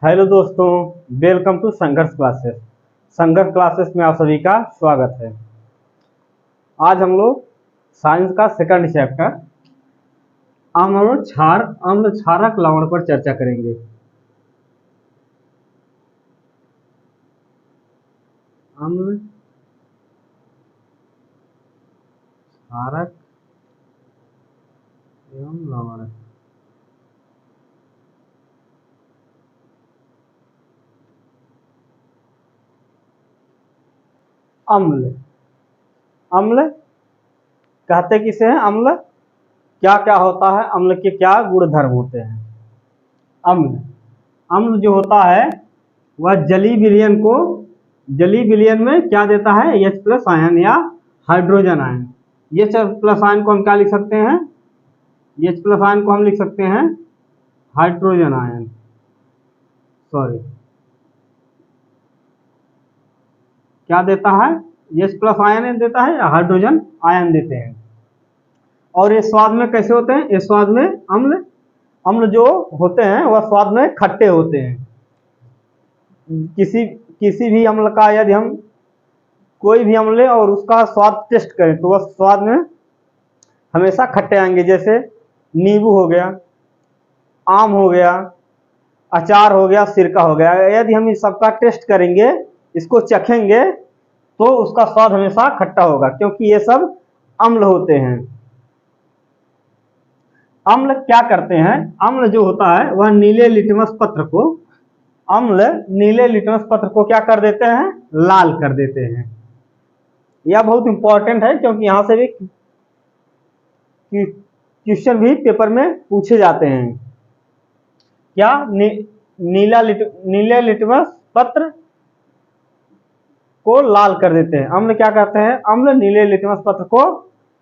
Hello दोस्तों, welcome to संघर्ष classes. संघर्ष क्लासेस में आप सभी का स्वागत है। आज हम लोग साइंस का सेकंड चैप्टर अम्ल क्षारक लवण पर चर्चा करेंगे। अम्ल क्षारक एवं लवण। अम्ल अम्ल कहते किसे हैं? अम्ल क्या क्या होता है? अम्ल के क्या गुण धर्म होते हैं? अम्ल अम्ल जो होता है वह जलीय विलयन में क्या देता है? H+ आयन या हाइड्रोजन आयन। H+ आयन को हम क्या लिख सकते हैं? H+ आयन को हम लिख सकते हैं हाइड्रोजन आयन। क्या देता है? H+ आयन देता है या हाइड्रोजन आयन देते हैं। और ये स्वाद में कैसे होते हैं? ये स्वाद में अम्ल जो होते हैं वह स्वाद में खट्टे होते हैं। किसी भी अम्ल का यदि हम कोई भी अम्ल ले और उसका स्वाद टेस्ट करें तो वह स्वाद में हमेशा खट्टे आएंगे। जैसे नींबू हो गया, आम हो गया, अचार हो गया, सिरका हो गया। यदि हम इस सबका टेस्ट करेंगे, इसको चखेंगे तो उसका स्वाद हमेशा खट्टा होगा, क्योंकि ये सब अम्ल होते हैं। अम्ल क्या करते हैं? अम्ल जो होता है वह नीले लिटमस पत्र को क्या कर देते हैं? लाल कर देते हैं। यह बहुत इंपॉर्टेंट है, क्योंकि यहां से भी क्वेश्चन भी पेपर में पूछे जाते हैं। क्या नीले लिटमस पत्र को लाल कर देते हैं। अम्ल क्या करते हैं? अम्ल नीले लिटमस पत्र को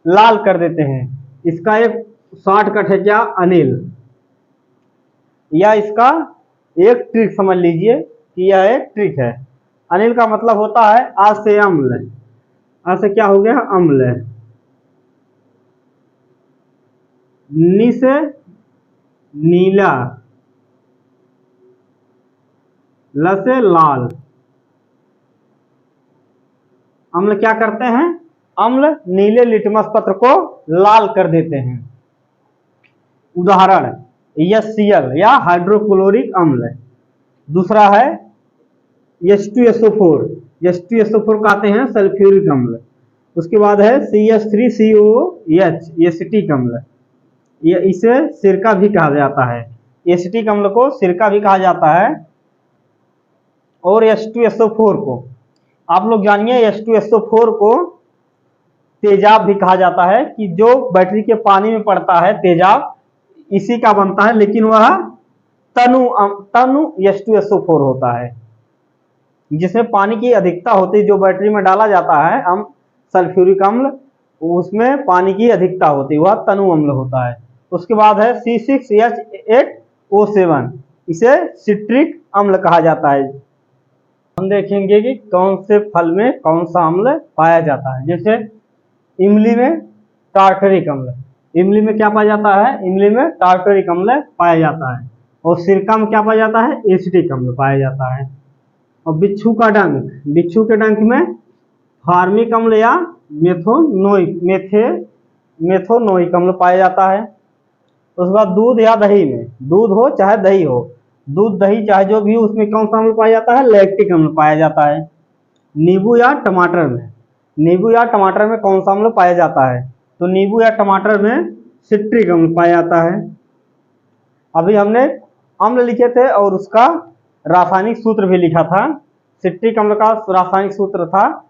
लाल कर देते हैं। इसका एक शॉर्टकट है क्या? अनिल। या इसका एक ट्रिक समझ लीजिए कि यह एक ट्रिक है। अनिल का मतलब होता है आ से अम्ल। आ से क्या हो गया? अम्ल। नी से नीला, ल से लाल। अम्ल क्या करते हैं? अम्ल नीले लिटमस पत्र को लाल कर देते हैं। उदाहरण HCl या हाइड्रोक्लोरिक अम्ल। दूसरा है H2SO4। H2SO4 कहते हैं सल्फ्यूरिक अम्ल। उसके बाद है CH3COOH एसिटिक अम्ल। ये इसे सिरका भी कहा जाता है। एसिटिक अम्ल को सिरका भी कहा जाता है। और H2SO4 को आप लोग जानिए, H2SO4 को तेजाब भी कहा जाता है, कि जो बैटरी के पानी में पड़ता है तेजाब इसी का बनता है, लेकिन वह तनु H2SO4 होता है, जिसमें पानी की अधिकता होती है। जो बैटरी में डाला जाता है सल्फ्यूरिक अम्ल, उसमें पानी की अधिकता होती है, वह तनु अम्ल होता है। उसके बाद है C6H8O7, इसे सिट्रिक अम्ल कहा जाता है। हम देखेंगे कि कौन से फल में कौन सा अम्ल पाया जाता है। जैसे इमली में टार्टरिक अम्ल। इमली में क्या पाया जाता है? इमली में टार्टरिक अम्ल पाया जाता है। और सिरका में क्या पाया जाता है? एसिटिक अम्ल पाया जाता है। और बिच्छू के डंक में फार्मिक अम्ल या मेथोनोइक अम्ल पाया जाता है। उसके बाद दूध या दही में, दूध हो चाहे दही हो, दूध दही चाहे जो भी हो, उसमें कौन सा अम्ल पाया जाता है? लैक्टिक अम्ल पाया जाता है। नींबू या टमाटर में कौन सा अम्ल पाया जाता है? तो नींबू या टमाटर में सिट्रिक अम्ल पाया जाता है। अभी हमने अम्ल लिखे थे और उसका रासायनिक सूत्र भी लिखा था। सिट्रिक अम्ल का रासायनिक सूत्र था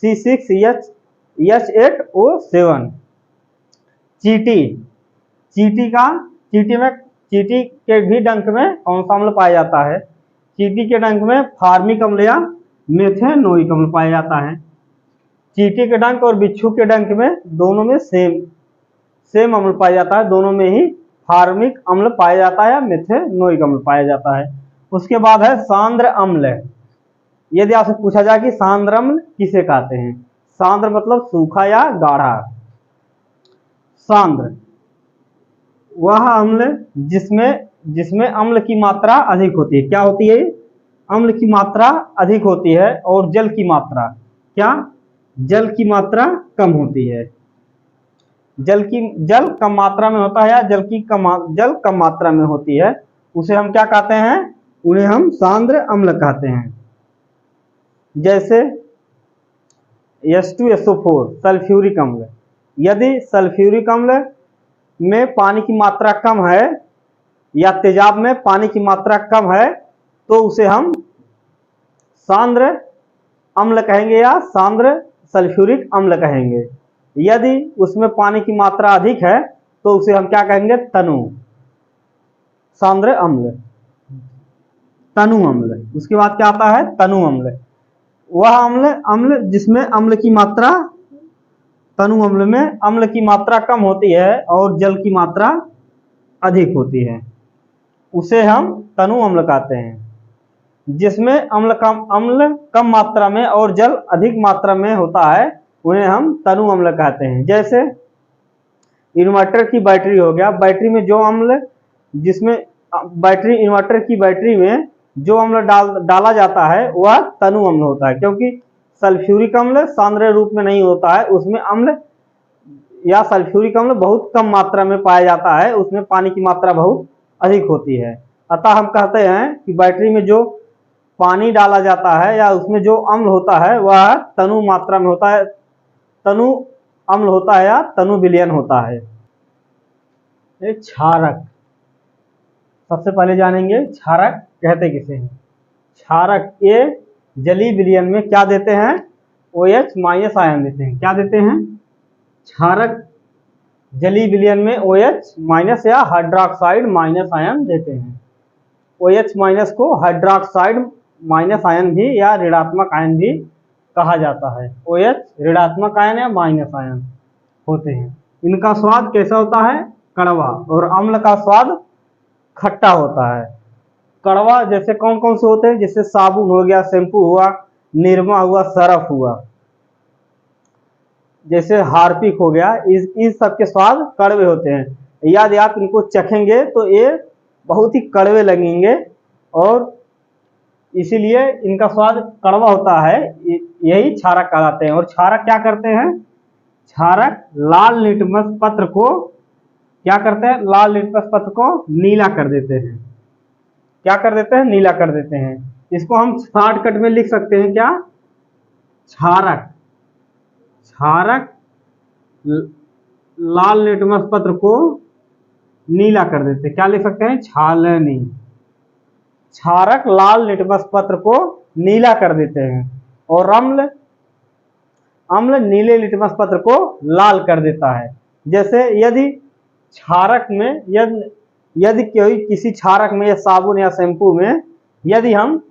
C6H8O7। चींटी के भी डंक में कौन सा अम्ल पाया जाता है? चींटी के डंक में फार्मिक अम्ल या मेथेनोइक अम्ल पाया जाता है। चींटी के डंक और बिच्छू के डंक में दोनों में सेम अम्ल पाया जाता है। दोनों में ही फार्मिक अम्ल पाया जाता है या मेथेनोइक अम्ल पाया जाता है। उसके बाद है सांद्र अम्ल। यदि आपसे पूछा जाए कि सांद्र अम्ल किसे कहते हैं? सांद्र मतलब सूखा या गाढ़ा। सांद्र वह अम्ल जिसमें जिसमें अम्ल की मात्रा अधिक होती है। क्या होती है? अम्ल की मात्रा अधिक होती है और जल की मात्रा क्या? जल की मात्रा कम होती है। जल कम मात्रा में होता है या जल कम मात्रा में होती है, उसे हम क्या कहते हैं? उन्हें हम सांद्र अम्ल कहते हैं। जैसे H2SO4 सल्फ्यूरिक अम्ल। यदि सल्फ्यूरिक अम्ल में पानी की मात्रा कम है या तेजाब में पानी की मात्रा कम है तो उसे हम सांद्र अम्ल कहेंगे या सांद्र सल्फ्यूरिक अम्ल कहेंगे। यदि उसमें पानी की मात्रा अधिक है तो उसे हम क्या कहेंगे? तनु सांद्र अम्ल, तनु अम्ल। उसके बाद क्या आता है? तनु अम्ल। वह अम्ल जिसमें अम्ल की मात्रा, तनु अम्ल में अम्ल की मात्रा कम होती है और जल की मात्रा अधिक होती है, उसे हम तनु अम्ल कहते हैं। जिसमें अम्ल कम मात्रा में और जल अधिक मात्रा में होता है उन्हें हम तनु अम्ल कहते हैं। जैसे इन्वर्टर की बैटरी हो गया, बैटरी में जो अम्ल, जिसमें इन्वर्टर की बैटरी में जो अम्ल डाला जाता है वह तनु अम्ल होता है, क्योंकि सल्फ्यूरिक अम्ल सांद्र रूप में नहीं होता है, उसमें अम्ल या सल्फ्यूरिक अम्ल बहुत कम मात्रा में पाया जाता है, उसमें पानी की मात्रा बहुत अधिक होती है। अतः हम कहते हैं कि बैटरी में जो पानी डाला जाता है या उसमें जो अम्ल होता है वह तनु मात्रा में होता है, तनु अम्ल होता है या तनु विलयन होता है। क्षारक, सबसे पहले जानेंगे क्षारक कहते किसे हैं। क्षारक ये जलीय विलयन में क्या देते हैं? OH माइनस आयन देते हैं। क्या देते हैं? क्षारक जलीय विलयन में OH माइनस या हाइड्रोक्साइड माइनस आयन देते हैं। OH माइनस को हाइड्रोक्साइड माइनस आयन भी या ऋणात्मक आयन भी कहा जाता है। OH ऋणात्मक आयन या माइनस आयन होते हैं। इनका स्वाद कैसा होता है? कड़वा। और अम्ल का स्वाद खट्टा होता है। कड़वा जैसे कौन कौन से होते हैं? जैसे साबुन हो गया, शैम्पू हुआ, निरमा हुआ, सरफ हुआ, जैसे हार्पिक हो गया, इस सब के स्वाद कड़वे होते हैं। यदि आप इनको चखेंगे तो ये बहुत ही कड़वे लगेंगे और इसीलिए इनका स्वाद कड़वा होता है। यही क्षारक कहलाते हैं। और क्षारक क्या करते हैं? क्षारक लाल लिटमस पत्र को क्या करते हैं? लाल लिटमस पत्र को नीला कर देते हैं। क्या कर देते हैं? नीला कर देते हैं। इसको हम शॉर्टकट में लिख सकते हैं क्या? क्षारक लाल लिटमस पत्र को नीला कर देते हैं। क्या लिख सकते हैं? छालनी। क्षारक लाल लिटमस पत्र को नीला कर देते हैं और अम्ल नीले लिटमस पत्र को लाल कर देता है। जैसे यदि क्षारक में यदि किसी क्षारक में या साबुन या शैम्पू में यदि हम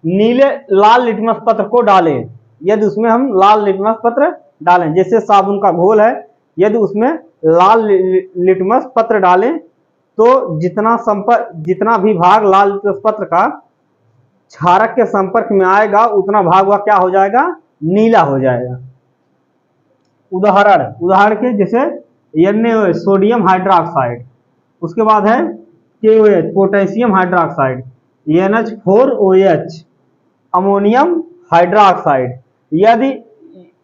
लाल लिटमस पत्र को डालें, यदि उसमें हम लाल लिटमस पत्र डालें, जैसे साबुन का घोल है, यदि उसमें लाल लिटमस पत्र डालें तो जितना भी भाग लाल लिटमस पत्र का क्षारक के संपर्क में आएगा उतना भाग वह क्या हो जाएगा? नीला हो जाएगा। उदाहरण के जैसे NaOH सोडियम हाइड्रोक्साइड, उसके बाद है KOH potassium hydroxide, NH4OH ammonium hydroxide. यदि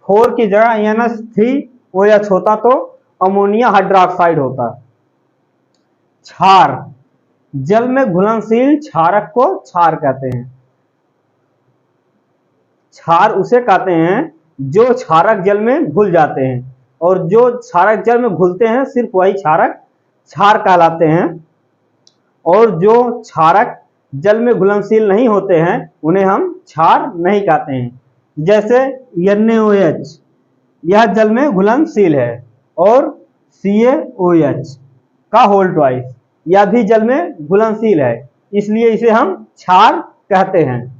4 की जगह NH3OH होता तो अमोनिया हाइड्रोक्साइड होता। क्षार, जल में घुलनशील क्षारक को क्षार कहते हैं। क्षार उसे कहते हैं जो क्षारक जल में घुल जाते हैं, और जो क्षारक जल में घुलते हैं सिर्फ वही क्षारक क्षार कहलाते हैं, और जो क्षारक जल में घुलनशील नहीं होते हैं उन्हें हम क्षार नहीं कहते हैं। जैसे NaOH यह जल में घुलनशील है और CaOH का होल ट्वाइस यह भी जल में घुलनशील है, इसलिए इसे हम क्षार कहते हैं।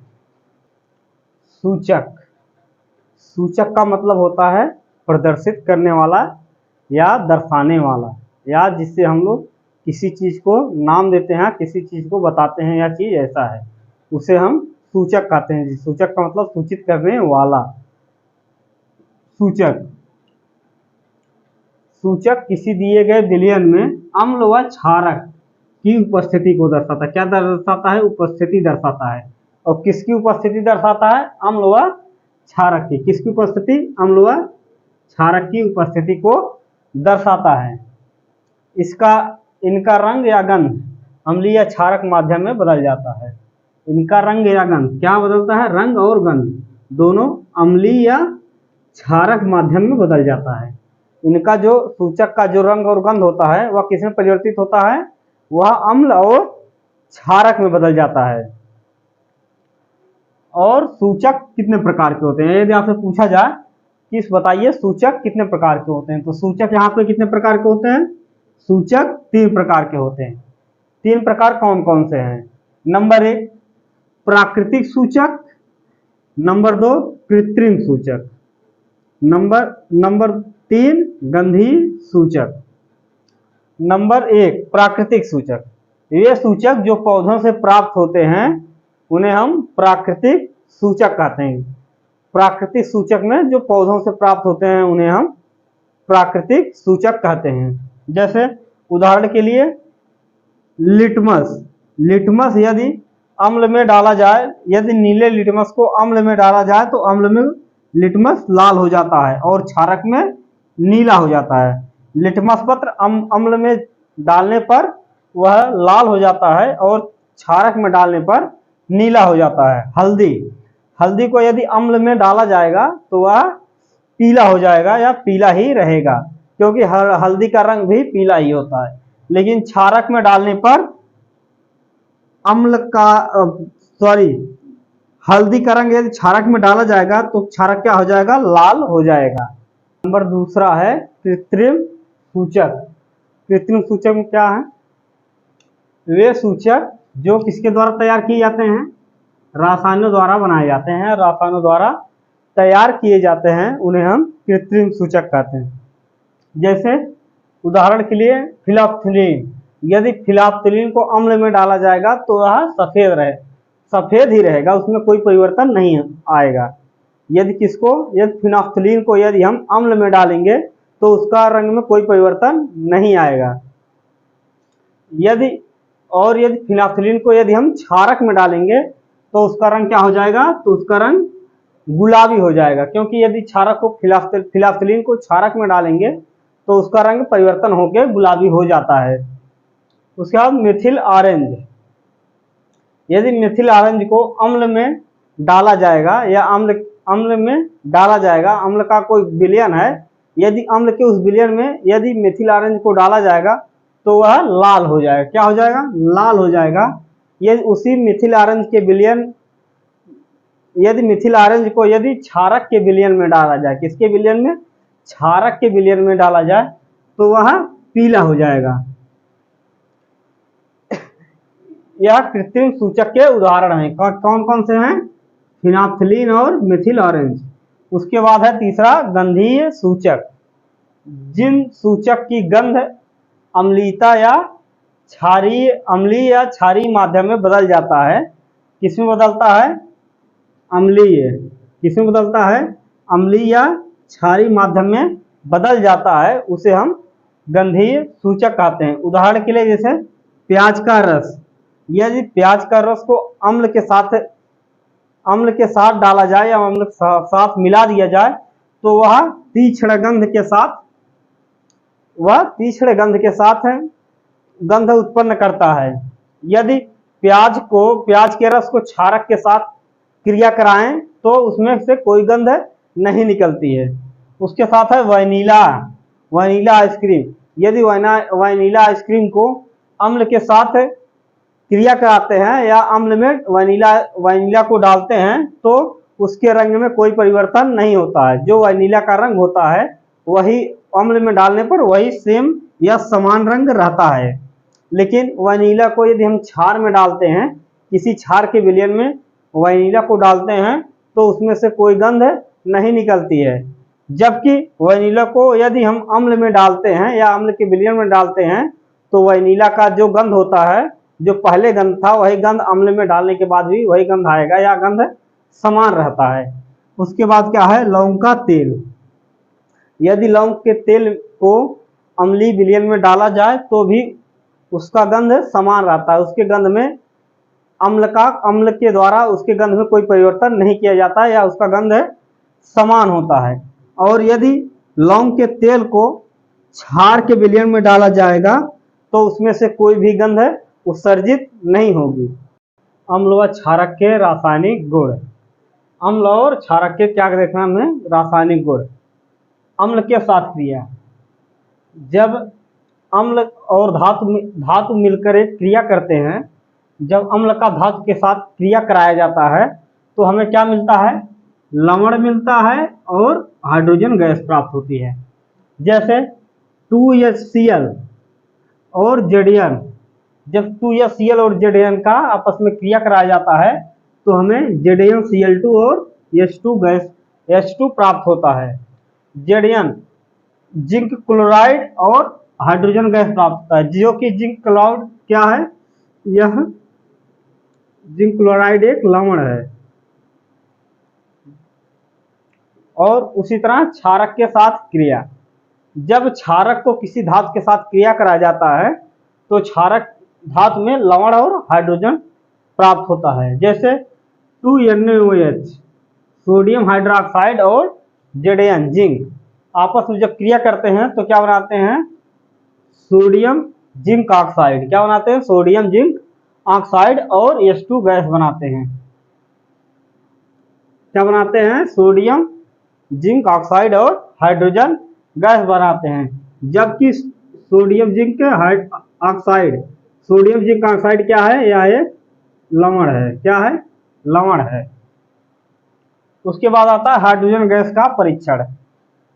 सूचक का मतलब होता है प्रदर्शित करने वाला या दर्शाने वाला, या जिससे हम लोग किसी चीज को नाम देते हैं, किसी चीज को बताते हैं या चीज ऐसा है, उसे हम सूचक कहते हैं। सूचक का मतलब सूचित करने वाला। सूचक किसी दिए गए विलयन में अम्ल व क्षारक की उपस्थिति को दर्शाता है। क्या दर्शाता है? उपस्थिति दर्शाता है। और किसकी उपस्थिति दर्शाता है? अम्ल व क्षारक की। किसकी उपस्थिति? अम्ल व क्षारक की उपस्थिति को दर्शाता है। इनका रंग या गंध अम्लीय या क्षारक माध्यम में बदल जाता है। इनका रंग या गंध क्या बदलता है? रंग और गंध दोनों अम्लीय या क्षारक माध्यम में बदल जाता है। इनका जो सूचक का जो रंग और गंध होता है वह किसमें परिवर्तित होता है? वह अम्ल और क्षारक में बदल जाता है। और सूचक कितने प्रकार के होते हैं? यदि आपसे पूछा जाए कि बताइए सूचक कितने प्रकार के होते हैं, तो सूचक यहाँ पे कितने प्रकार के होते हैं? सूचक 3 प्रकार के होते हैं। 3 प्रकार कौन कौन से हैं? नंबर 1 प्राकृतिक सूचक, नंबर 2 कृत्रिम सूचक, नंबर 3 गंधीय सूचक। नंबर 1 प्राकृतिक सूचक। ये सूचक जो पौधों से प्राप्त होते हैं उन्हें हम प्राकृतिक सूचक कहते हैं। प्राकृतिक सूचक में जो पौधों से प्राप्त होते हैं उन्हें हम प्राकृतिक सूचक कहते हैं। जैसे उदाहरण के लिए लिटमस यदि अम्ल में डाला जाए, यदि नीले लिटमस को अम्ल में डाला जाए तो अम्ल में लिटमस लाल हो जाता है और क्षारक में नीला हो जाता है। लिटमस पत्र अम्ल में डालने पर वह लाल हो जाता है और क्षारक में डालने पर नीला हो जाता है। हल्दी को यदि अम्ल में डाला जाएगा तो वह पीला हो जाएगा या पीला ही रहेगा, क्योंकि हल्दी का रंग भी पीला ही होता है। लेकिन क्षारक में डालने पर हल्दी का रंग यदि क्षारक में डाला जाएगा तो क्षारक क्या हो जाएगा? लाल हो जाएगा। नंबर दूसरा है कृत्रिम सूचक। कृत्रिम सूचक में क्या है? वे सूचक जो किसके द्वारा तैयार किए जाते हैं? रासायनों द्वारा बनाए जाते हैं, रासायनों द्वारा तैयार किए जाते हैं, उन्हें हम कृत्रिम सूचक कहते हैं। जैसे उदाहरण के लिए फिनाफ्थलीन, यदि फिनाफ्थलीन को अम्ल में डाला जाएगा तो वह सफेद ही रहेगा, उसमें कोई परिवर्तन नहीं आएगा। यदि फिनाफ्थलीन को यदि हम अम्ल में डालेंगे तो उसका रंग में कोई परिवर्तन नहीं आएगा। यदि फिनाफ्थलीन को यदि हम क्षारक में डालेंगे तो उसका रंग क्या हो जाएगा? तो उसका रंग गुलाबी हो जाएगा, क्योंकि यदि फिनाफ्थलीन को क्षारक में डालेंगे तो उसका रंग परिवर्तन होकर गुलाबी हो जाता है। उसके बाद मिथिल ऑरेंज, यदि मिथिल ऑरेंज को अम्ल में डाला जाएगा या अम्ल में डाला जाएगा, अम्ल का कोई विलयन है, यदि अम्ल के उस विलयन में यदि मिथिल ऑरेंज को डाला जाएगा तो वह लाल हो जाएगा। क्या हो जाएगा? लाल हो जाएगा। यदि उसी मिथिल ऑरेंज के विलयन, यदि मिथिल ऑरेंज को यदि क्षारक के विलयन में डाला जाए, किसके विलयन में? क्षारक के विलयन में डाला जाए तो वह पीला हो जाएगा। यह कृत्रिम सूचक के उदाहरण हैं। कौन कौन से हैं? फिनाफ्थलीन और मिथिल ऑरेंज। उसके बाद है तीसरा गंधीय सूचक। जिन सूचक की गंध अम्लीयता या अम्लीय या क्षारीय माध्यम में बदल जाता है। किसमें बदलता है? अम्लीय। किसमें बदलता है? अम्लीय या क्षारीय माध्यम में बदल जाता है, उसे हम गंधीय सूचक कहते हैं। उदाहरण के लिए जैसे प्याज का रस, यदि प्याज का रस को अम्ल के साथ डाला जाए या अम्ल के साथ मिला दिया जाए तो वह तीक्ष्ण गंध उत्पन्न करता है। यदि प्याज के रस को क्षारक के साथ क्रिया कराएं तो उसमें से कोई गंध नहीं निकलती है। उसके साथ है वैनिला आइसक्रीम। यदि वैनिला आइसक्रीम को अम्ल के साथ क्रिया कराते हैं या अम्ल में वैनिला को डालते हैं तो उसके रंग में कोई परिवर्तन नहीं होता है। जो वैनिला का रंग होता है वही अम्ल में डालने पर वही सेम या समान रंग रहता है। लेकिन वैनिला को यदि हम क्षार में डालते हैं, किसी क्षार के विलयन में वैनिला को डालते हैं तो उसमें से कोई गंध नहीं निकलती है। जबकि वैनिला को यदि हम अम्ल में डालते हैं या अम्ल के विलयन में डालते हैं तो वैनिला का जो गंध होता है, जो पहले गंध था वही गंध अम्ल में डालने के बाद भी वही गंध आएगा या गंध समान रहता है। उसके बाद क्या है? लौंग का तेल। यदि लौंग के तेल को अम्लीय विलयन में डाला जाए तो भी उसका गंध समान रहता है, उसके गंध में अम्ल के द्वारा उसके गंध में कोई परिवर्तन नहीं किया जाता है या उसका गंध समान होता है। और यदि लौंग के तेल को क्षार के विलयन में डाला जाएगा तो उसमें से कोई भी गंध उत्सर्जित नहीं होगी। अम्ल व क्षारक के रासायनिक गुण। अम्ल और क्षारक के क्या देखना हमें? रासायनिक गुण। अम्ल के साथ क्रिया। जब अम्ल और धातु मिलकर एक क्रिया करते हैं, जब अम्ल का धातु के साथ क्रिया कराया जाता है तो हमें क्या मिलता है? लवण मिलता है और हाइड्रोजन गैस प्राप्त होती है। जैसे 2HCl और Zn, जब 2HCl और Zn का आपस में क्रिया कराया जाता है तो हमें ZnCl2 और H2 गैस H2 प्राप्त होता है। Zn जिंक क्लोराइड और हाइड्रोजन गैस प्राप्त होता है, जो कि जिंक क्लोराइड क्या है? यह जिंक क्लोराइड एक लवण है। और उसी तरह क्षारक के साथ क्रिया। जब क्षारक को किसी धातु के साथ क्रिया कराया जाता है तो क्षारक धातु में लवण और हाइड्रोजन प्राप्त होता है। जैसे 2NaOH सोडियम हाइड्रोक्साइड और Zn जिंक आपस में जब क्रिया करते हैं तो क्या बनाते हैं? Sodium zinc oxide. क्या बनाते हैं? सोडियम जिंक ऑक्साइड और H2 गैस बनाते हैं। क्या बनाते हैं? सोडियम जिंक ऑक्साइड और हाइड्रोजन गैस बनाते हैं। जबकि sodium zinc oxide, sodium zinc oxide क्या है? यह एक लवण है। क्या है? लवण है। उसके बाद आता है हाइड्रोजन गैस का परीक्षण।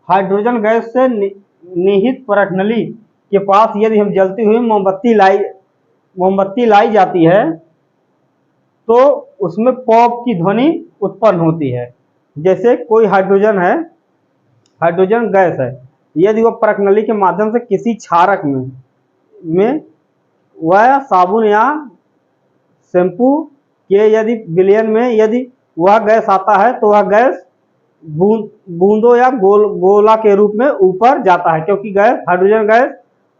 हाइड्रोजन गैस से निहित परत नली के पास यदि हम जलती हुई मोमबत्ती लाई जाती है तो उसमें पॉप की ध्वनि उत्पन्न होती है। जैसे कोई हाइड्रोजन है, हाइड्रोजन गैस है, यदि वह परत नली के माध्यम से किसी क्षारक में वह साबुन या शैम्पू के यदि विलयन में यदि वह गैस आता है तो वह गैस बूंदों या गोला के रूप में ऊपर जाता है, क्योंकि गैस हाइड्रोजन गैस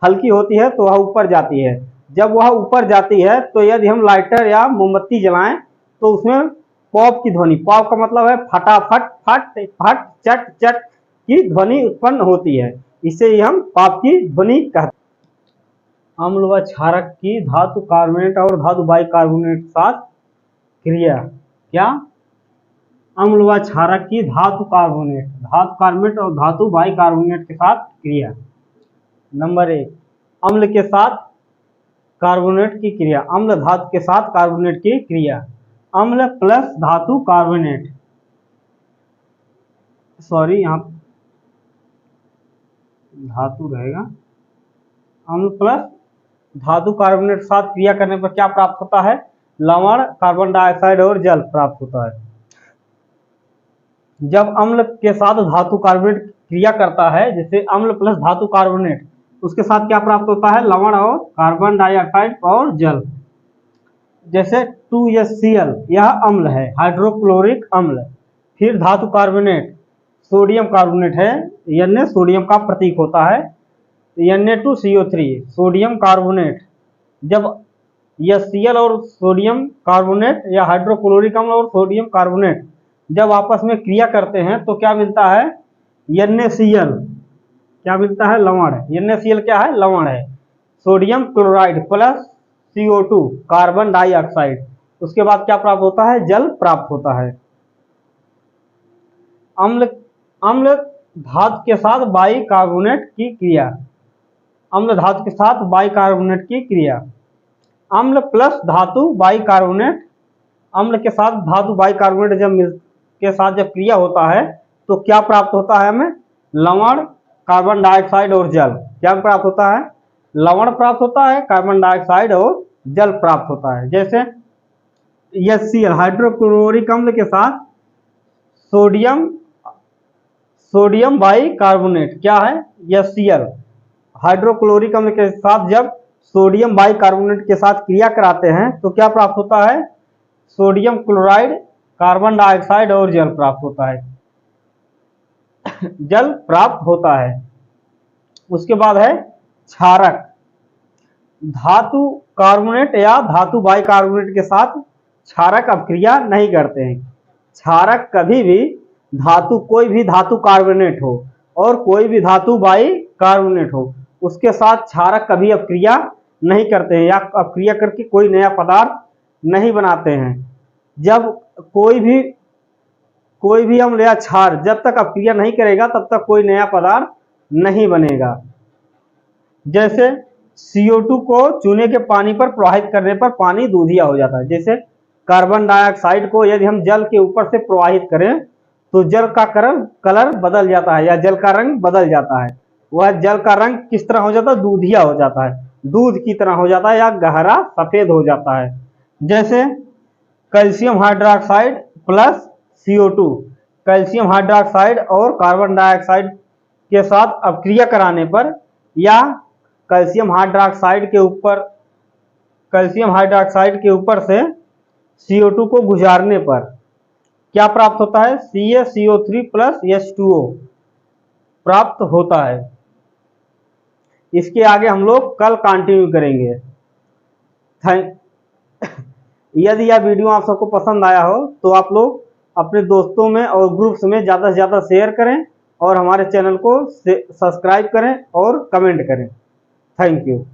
हल्की होती है तो वह ऊपर जाती है। जब वह ऊपर जाती है तो यदि हम लाइटर या मोमबत्ती जलाएं तो उसमें पॉप की ध्वनि, पॉप का मतलब है फटाफट, फट फट, चट चट की ध्वनि उत्पन्न होती है। इसे ही हम पॉप की ध्वनि कहते हैं। अम्ल व क्षारक की धातु कार्बोनेट और धातु बाइकार्बोनेट के साथ क्रिया। क्या? अम्ल व क्षारक की धातु कार्बोनेट और धातु बाइकार्बोनेट के साथ क्रिया। नंबर 1, अम्ल के साथ कार्बोनेट की क्रिया। अम्ल धातु के साथ कार्बोनेट की क्रिया। अम्ल प्लस धातु कार्बोनेट, सॉरी यहाँ धातु रहेगा। अम्ल प्लस धातु कार्बोनेट के साथ क्रिया करने पर क्या प्राप्त होता है? लवण, कार्बन डाइऑक्साइड और जल प्राप्त होता है। जब अम्ल के साथ धातु कार्बोनेट क्रिया करता है, जैसे अम्ल प्लस धातु कार्बोनेट, उसके साथ क्या प्राप्त होता है? लवण और कार्बन डाइऑक्साइड और जल। जैसे 2HCl यह अम्ल है, हाइड्रोक्लोरिक अम्ल। फिर धातु कार्बोनेट सोडियम कार्बोनेट है, Na सोडियम का प्रतीक होता है। Na2CO3 sodium carbonate. जब HCl और सोडियम कार्बोनेट या हाइड्रोक्लोरिक अम्ल और सोडियम कार्बोनेट जब आपस में क्रिया करते हैं तो क्या मिलता है? NaCl। क्या मिलता है? लवण। NaCl क्या है? लवण है। Sodium chloride plus CO2 carbon dioxide. उसके बाद क्या प्राप्त होता है? जल प्राप्त होता है। अम्ल धातु के साथ बाइकार्बोनेट की क्रिया। अम्ल धातु के साथ बाइकार्बोनेट की क्रिया। अम्ल प्लस धातु बाइकार्बोनेट, अम्ल के साथ धातु बाइकार्बोनेट जब क्रिया होता है तो क्या प्राप्त होता है हमें? लवण, कार्बन डाइऑक्साइड और जल। क्या प्राप्त होता है? लवण प्राप्त होता है, कार्बन डाइऑक्साइड और जल प्राप्त होता है। जैसे HCl हाइड्रोक्लोरिक अम्ल के साथ सोडियम बाइकार्बोनेट क्या है? HCl हाइड्रोक्लोरिक अम्ल के साथ जब सोडियम बाइकार्बोनेट के साथ क्रिया कराते हैं तो क्या प्राप्त होता है? सोडियम क्लोराइड, कार्बन डाइऑक्साइड और जल प्राप्त होता है। जल प्राप्त होता है। उसके बाद है क्षारक। धातु कार्बोनेट या धातु बाइकार्बोनेट के साथ क्षारक अपक्रिया नहीं करते हैं। क्षारक कभी भी धातु, कोई भी धातु कार्बोनेट हो और कोई भी धातु बाइकार्बोनेट हो, उसके साथ क्षारक कभी अपक्रिया नहीं करते हैं या अपक्रिया करके कोई नया पदार्थ नहीं बनाते हैं। जब कोई भी अम्ल या क्षार जब तक अपक्रिया नहीं करेगा तब तक कोई नया पदार्थ नहीं बनेगा। जैसे CO2 को चूने के पानी पर प्रवाहित करने पर पानी दूधिया हो जाता है। जैसे कार्बन डाइऑक्साइड को यदि हम जल के ऊपर से प्रवाहित करें तो जल का कलर बदल जाता है या जल का रंग बदल जाता है। वह जल का रंग किस तरह हो जाता है? दूधिया हो जाता है, दूध की तरह हो जाता है या गहरा सफेद हो जाता है। जैसे calcium hydroxide plus CO2, calcium hydroxide और कार्बन डाइऑक्साइड के साथ अपक्रिया कराने पर या कैल्शियम हाइड्रोक्साइड के ऊपर से CO2 को गुजारने पर क्या प्राप्त होता है? CaCO3 प्लस H2O प्राप्त होता है। इसके आगे हम लोग कल कंटिन्यू करेंगे। यदि यह वीडियो आप सबको पसंद आया हो तो आप लोग अपने दोस्तों में और ग्रुप्स में ज़्यादा से ज़्यादा शेयर करें और हमारे चैनल को सब्सक्राइब करें और कमेंट करें। Thank you.